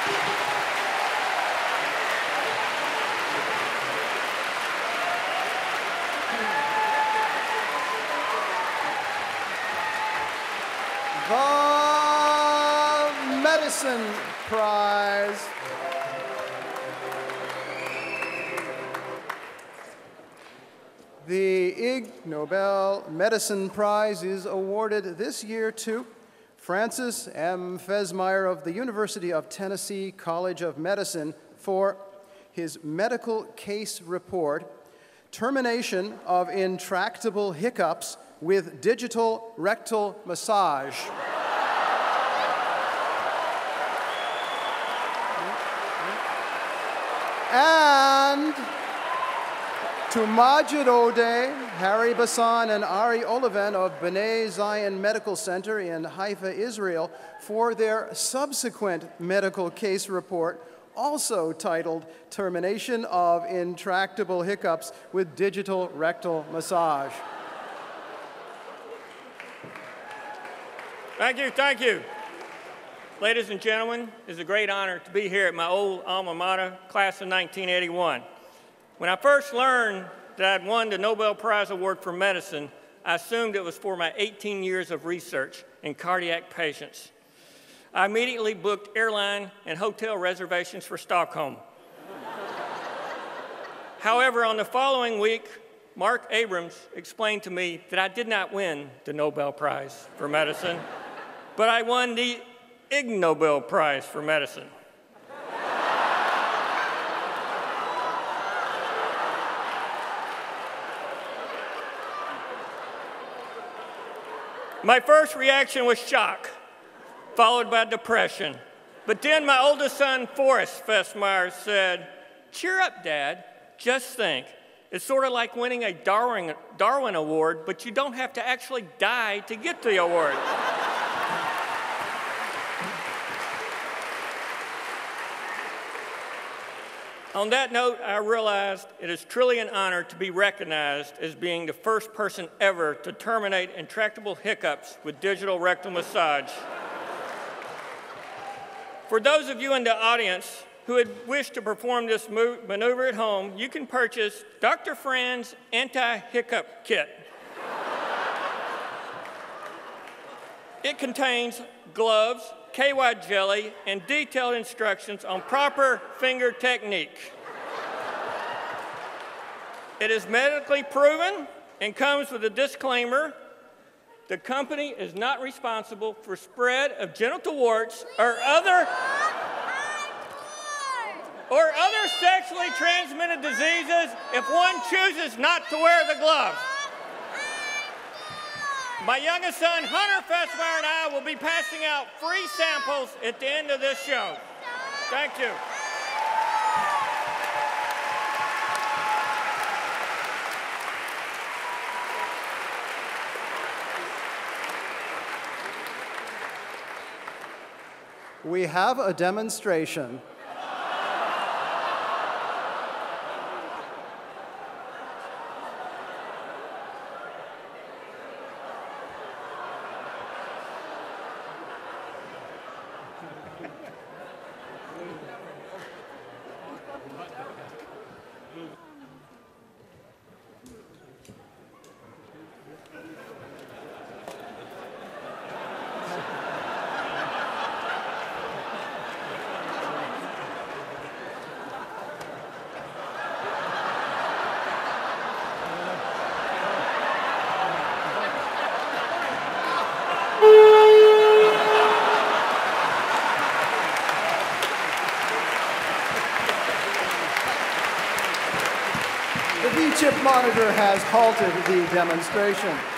The Medicine Prize. The Ig Nobel Medicine Prize is awarded this year to Francis M. Fesmire of the University of Tennessee College of Medicine for his medical case report, Termination of Intractable Hiccups with Digital Rectal Massage. And to Majid Ode, Harry Bassan, and Ari Olivan of B'nai Zion Medical Center in Haifa, Israel, for their subsequent medical case report, also titled Termination of Intractable Hiccups with Digital Rectal Massage. Thank you, thank you. Ladies and gentlemen, it's a great honor to be here at my old alma mater, class of 1981. When I first learned that I'd won the Nobel Prize Award for Medicine, I assumed it was for my 18 years of research in cardiac patients. I immediately booked airline and hotel reservations for Stockholm. However, on the following week, Mark Abrams explained to me that I did not win the Nobel Prize for Medicine, but I won the Ig Nobel Prize for Medicine. My first reaction was shock, followed by depression. But then my oldest son, Forrest Fesmire, said, "Cheer up, Dad. Just think. It's sort of like winning a Darwin Award, but you don't have to actually die to get the award." On that note, I realized it is truly an honor to be recognized as being the first person ever to terminate intractable hiccups with digital rectal massage. For those of you in the audience who would wish to perform this maneuver at home, you can purchase Dr. Fran's Anti-Hiccup Kit. It contains gloves, KY jelly, and detailed instructions on proper finger technique. It is medically proven and comes with a disclaimer: the company is not responsible for spread of genital warts or other sexually transmitted diseases if one chooses not to wear the glove. My youngest son, Hunter Fesmire, and I will be passing out free samples at the end of this show. Thank you. We have a demonstration. The V-chip monitor has halted the demonstration.